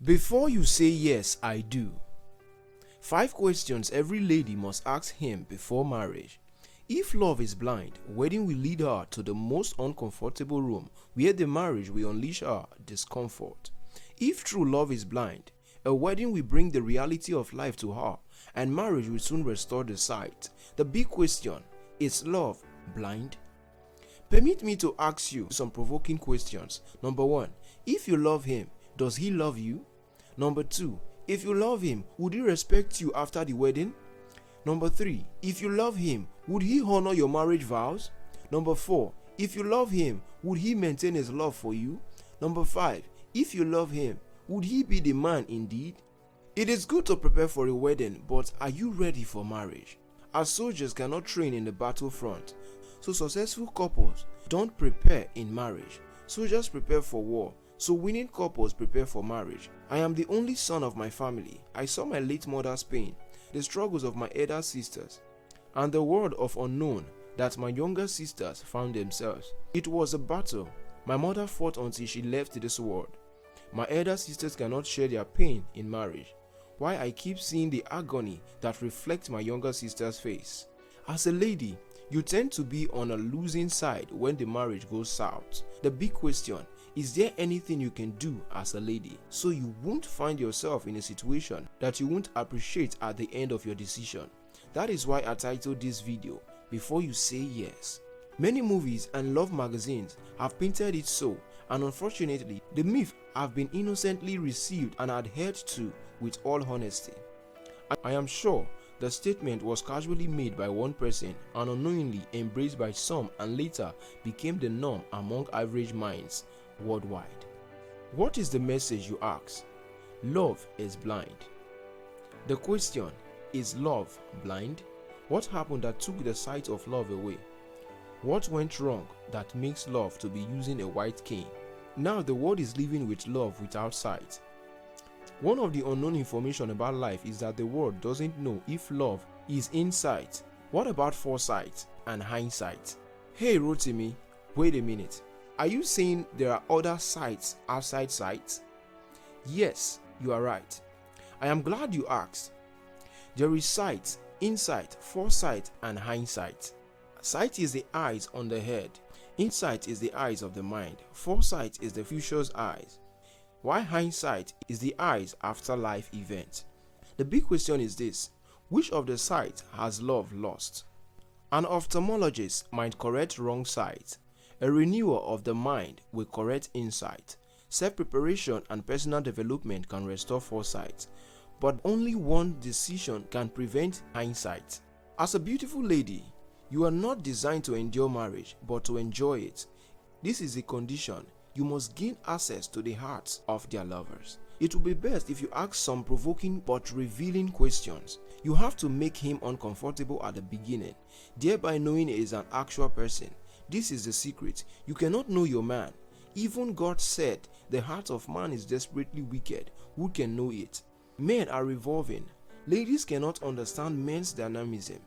Before you say yes, I do. 5 questions every lady must ask him before marriage. If love is blind, wedding will lead her to the most uncomfortable room where the marriage will unleash her discomfort. If true love is blind, a wedding will bring the reality of life to her and marriage will soon restore the sight. The big question, is love blind? Permit me to ask you some provoking questions. Number 1, if you love him, does he love you? Number 2, if you love him, would he respect you after the wedding? Number 3, if you love him, would he honor your marriage vows? Number 4, if you love him, would he maintain his love for you? Number 5, if you love him, would he be the man indeed? It is good to prepare for a wedding, but are you ready for marriage? As soldiers cannot train in the battlefront, so successful couples don't prepare in marriage. Soldiers prepare for war, so winning couples prepare for marriage. I am the only son of my family. I saw my late mother's pain, the struggles of my elder sisters, and the world of unknown that my younger sisters found themselves. It was a battle. My mother fought until she left this world. My elder sisters cannot share their pain in marriage. Why I keep seeing the agony that reflects my younger sister's face. As a lady, you tend to be on a losing side when the marriage goes south. The big question, is there anything you can do as a lady so you won't find yourself in a situation that you won't appreciate at the end of your decision? That is why I titled this video, Before You Say Yes. Many movies and love magazines have painted it so, and unfortunately, the myth have been innocently received and adhered to with all honesty. I am sure the statement was casually made by one person and unknowingly embraced by some and later became the norm among average minds worldwide. What is the message, you ask? Love is blind. The question, is love blind? What happened that took the sight of love away? What went wrong that makes love to be using a white cane? Now the world is living with love without sight. One of the unknown information about life is that the world doesn't know if love is in sight. What about foresight and hindsight? Hey Rotimi, wait a minute. Are you saying there are other sights outside sight? Yes, you are right. I am glad you asked. There is sight, insight, foresight and hindsight. Sight is the eyes on the head. Insight is the eyes of the mind. Foresight is the future's eyes. While hindsight is the eyes after life event. The big question is this: which of the sight has love lost? An ophthalmologist might correct wrong sight. A renewer of the mind will correct insight. Self-preparation and personal development can restore foresight, but only one decision can prevent hindsight. As a beautiful lady, you are not designed to endure marriage, but to enjoy it. This is a condition. You must gain access to the hearts of their lovers. It will be best if you ask some provoking but revealing questions. You have to make him uncomfortable at the beginning, thereby knowing he is an actual person. This is the secret. You cannot know your man. Even God said, the heart of man is desperately wicked. Who can know it? Men are revolving. Ladies cannot understand men's dynamism.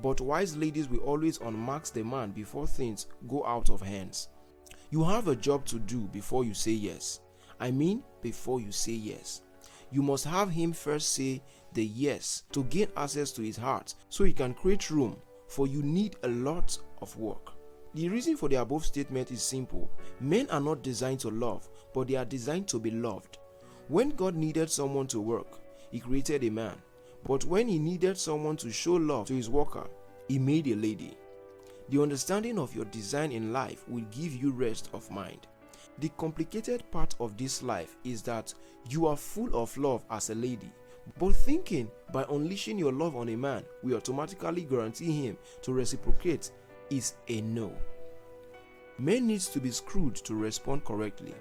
But wise ladies will always unmask the man before things go out of hands. You have a job to do before you say yes. I mean, before you say yes. You must have him first say the yes to gain access to his heart so he can create room, for you need a lot of work. The reason for the above statement is simple. Men are not designed to love, but they are designed to be loved. When God needed someone to work, he created a man. But when he needed someone to show love to his worker, he made a lady. The understanding of your design in life will give you rest of mind. The complicated part of this life is that you are full of love as a lady, but thinking by unleashing your love on a man will automatically guarantee him to reciprocate is a no. Men needs to be screwed to respond correctly.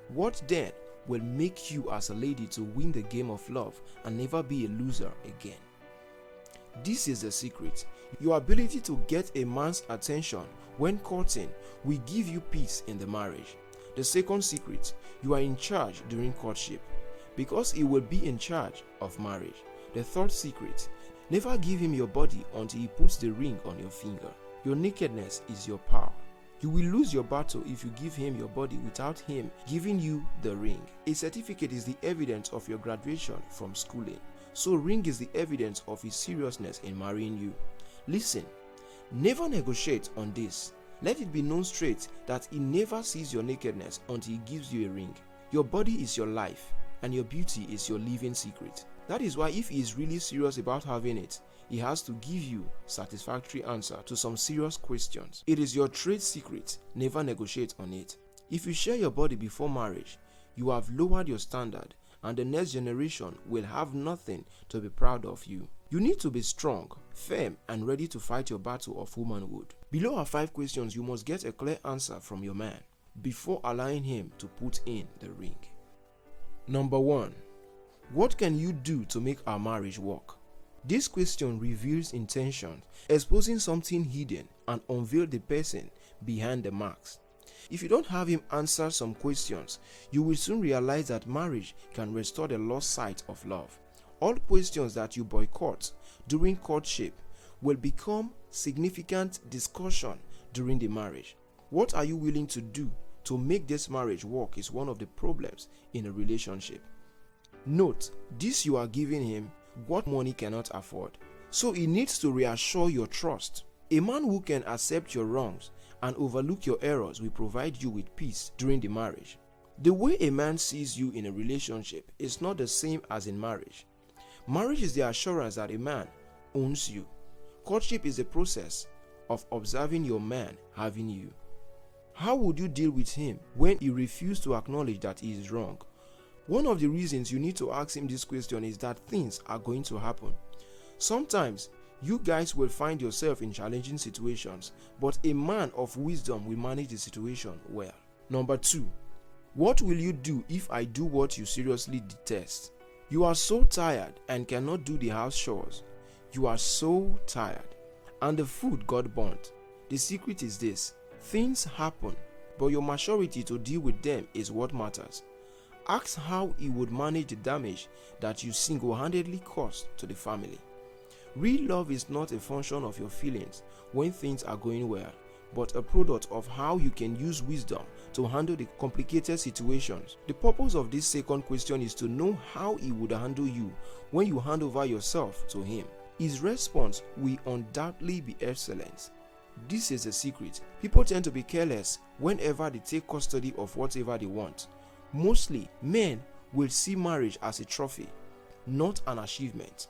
What then will make you as a lady to win the game of love and never be a loser again? This is the secret. Your ability to get a man's attention when courting will give you peace in the marriage. The second secret, you are in charge during courtship because he will be in charge of marriage. The third secret, never give him your body until he puts the ring on your finger. Your nakedness is your power. You will lose your battle if you give him your body without him giving you the ring. A certificate is the evidence of your graduation from schooling. So ring is the evidence of his seriousness in marrying you. Listen, never negotiate on this. Let it be known straight that he never sees your nakedness until he gives you a ring. Your body is your life and your beauty is your living secret. That is why if he is really serious about having it, he has to give you satisfactory answer to some serious questions. It is your trade secret. Never negotiate on it. If you share your body before marriage, you have lowered your standard and the next generation will have nothing to be proud of you. You need to be strong, firm, and ready to fight your battle of womanhood. Below are 5 questions you must get a clear answer from your man before allowing him to put in the ring. Number 1. What can you do to make our marriage work? This question reveals intention, exposing something hidden and unveil the person behind the marks. If you don't have him answer some questions, you will soon realize that marriage can restore the lost sight of love. All questions that you boycott during courtship will become significant discussion during the marriage. What are you willing to do to make this marriage work is one of the problems in a relationship. Note, this you are giving him what money cannot afford. So he needs to reassure your trust. A man who can accept your wrongs and overlook your errors will provide you with peace during the marriage. The way a man sees you in a relationship is not the same as in marriage. Marriage is the assurance that a man owns you. Courtship is the process of observing your man having you. How would you deal with him when he refuses to acknowledge that he is wrong? One of the reasons you need to ask him this question is that things are going to happen. Sometimes you guys will find yourself in challenging situations, but a man of wisdom will manage the situation well. Number 2. What will you do if I do what you seriously detest? You are so tired and cannot do the house chores. You are so tired. And the food got burnt. The secret is this: things happen, but your maturity to deal with them is what matters. Ask how he would manage the damage that you single-handedly caused to the family. Real love is not a function of your feelings when things are going well, but a product of how you can use wisdom to handle the complicated situations. The purpose of this second question is to know how he would handle you when you hand over yourself to him. His response will undoubtedly be excellent. This is a secret. People tend to be careless whenever they take custody of whatever they want. Mostly, men will see marriage as a trophy, not an achievement.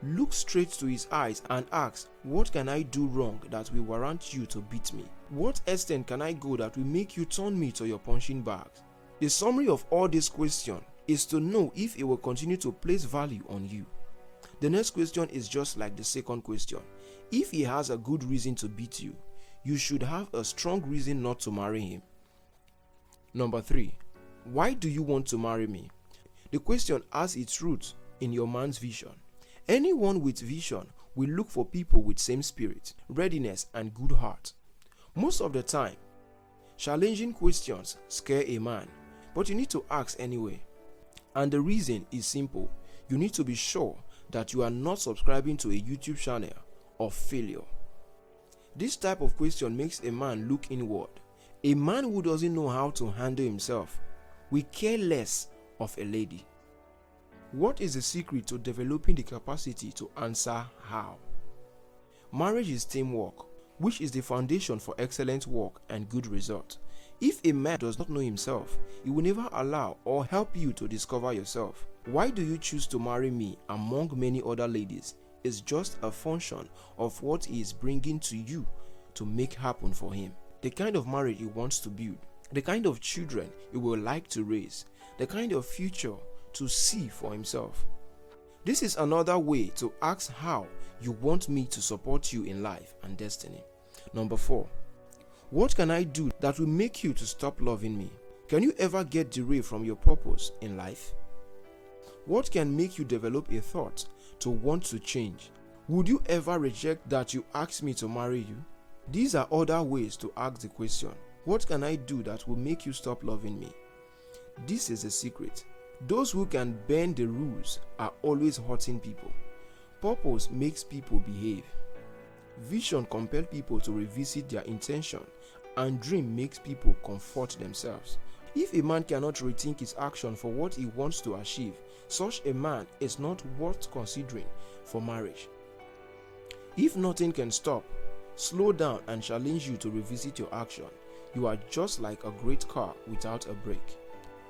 Look straight to his eyes and ask, what can I do wrong that will warrant you to beat me? What extent can I go that will make you turn me to your punching bag? The summary of all these questions is to know if he will continue to place value on you. The next question is just like the second question. If he has a good reason to beat you, you should have a strong reason not to marry him. Number 3. Why do you want to marry me? The question has its roots in your man's vision. Anyone with vision will look for people with same spirit, readiness, and good heart. Most of the time, challenging questions scare a man, but you need to ask anyway. And the reason is simple. You need to be sure that you are not subscribing to a YouTube channel of failure. This type of question makes a man look inward. A man who doesn't know how to handle himself will care less of a lady. What is the secret to developing the capacity to answer how? Marriage is teamwork, which is the foundation for excellent work and good results. If a man does not know himself, he will never allow or help you to discover yourself. Why do you choose to marry me among many other ladies is just a function of what he is bringing to you to make happen for him. The kind of marriage he wants to build, the kind of children he will like to raise, the kind of future to see for himself. This is another way to ask how you want me to support you in life and destiny. Number 4. What can I do that will make you to stop loving me? Can you ever get derailed from your purpose in life? What can make you develop a thought to want to change? Would you ever reject that you asked me to marry you? These are other ways to ask the question. What can I do that will make you stop loving me? This is a secret. Those who can bend the rules are always hurting people. Purpose makes people behave. Vision compels people to revisit their intention and dream makes people comfort themselves. If a man cannot rethink his action for what he wants to achieve, such a man is not worth considering for marriage. If nothing can stop, slow down and challenge you to revisit your action, you are just like a great car without a brake.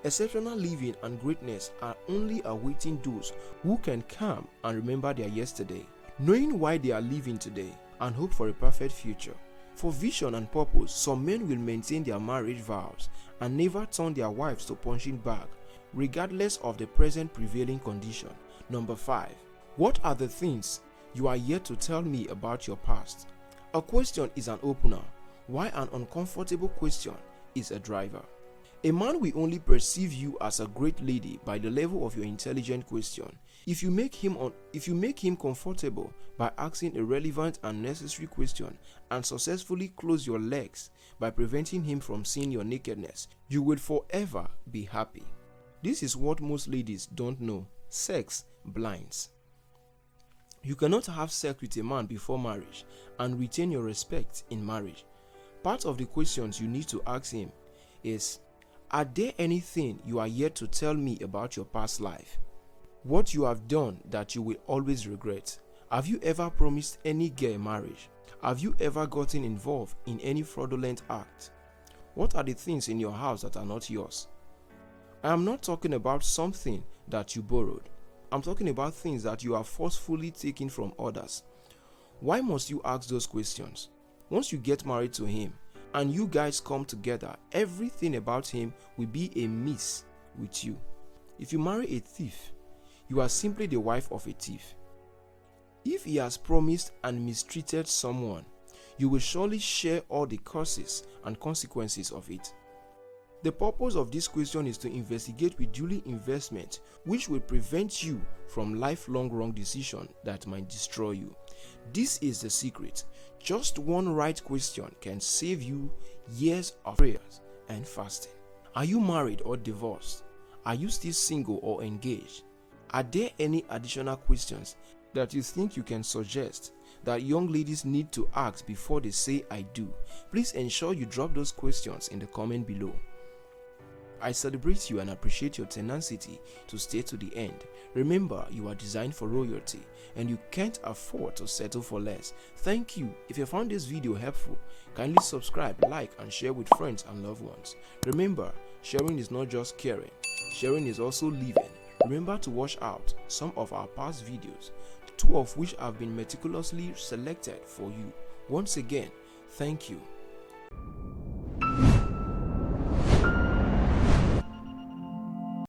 Exceptional living and greatness are only awaiting those who can calm and remember their yesterday, knowing why they are living today, and hope for a perfect future. For vision and purpose, some men will maintain their marriage vows and never turn their wives to punching bag, regardless of the present prevailing condition. Number 5. What are the things you are yet to tell me about your past? A question is an opener, while an uncomfortable question is a driver. A man will only perceive you as a great lady by the level of your intelligent question. If you make him comfortable by asking a relevant and necessary question and successfully close your legs by preventing him from seeing your nakedness, you will forever be happy. This is what most ladies don't know. Sex blinds. You cannot have sex with a man before marriage and retain your respect in marriage. Part of the questions you need to ask him is, are there anything you are yet to tell me about your past life? What you have done that you will always regret? Have you ever promised any girl marriage? Have you ever gotten involved in any fraudulent act? What are the things in your house that are not yours? I am not talking about something that you borrowed. I'm talking about things that you have forcefully taken from others. Why must you ask those questions? Once you get married to him and you guys come together, everything about him will be a miss with you. If you marry a thief, you are simply the wife of a thief. If he has promised and mistreated someone, you will surely share all the curses and consequences of it. The purpose of this question is to investigate with duly investment, which will prevent you from lifelong wrong decision that might destroy you. This is the secret. Just one right question can save you years of prayers and fasting. Are you married or divorced? Are you still single or engaged? Are there any additional questions that you think you can suggest that young ladies need to ask before they say I do? Please ensure you drop those questions in the comment below. I celebrate you and appreciate your tenacity to stay to the end. Remember, you are designed for royalty and you can't afford to settle for less. Thank you. If you found this video helpful, kindly subscribe, like and share with friends and loved ones. Remember, sharing is not just caring, sharing is also living. Remember to watch out some of our past videos, 2 of which have been meticulously selected for you. Once again, thank you.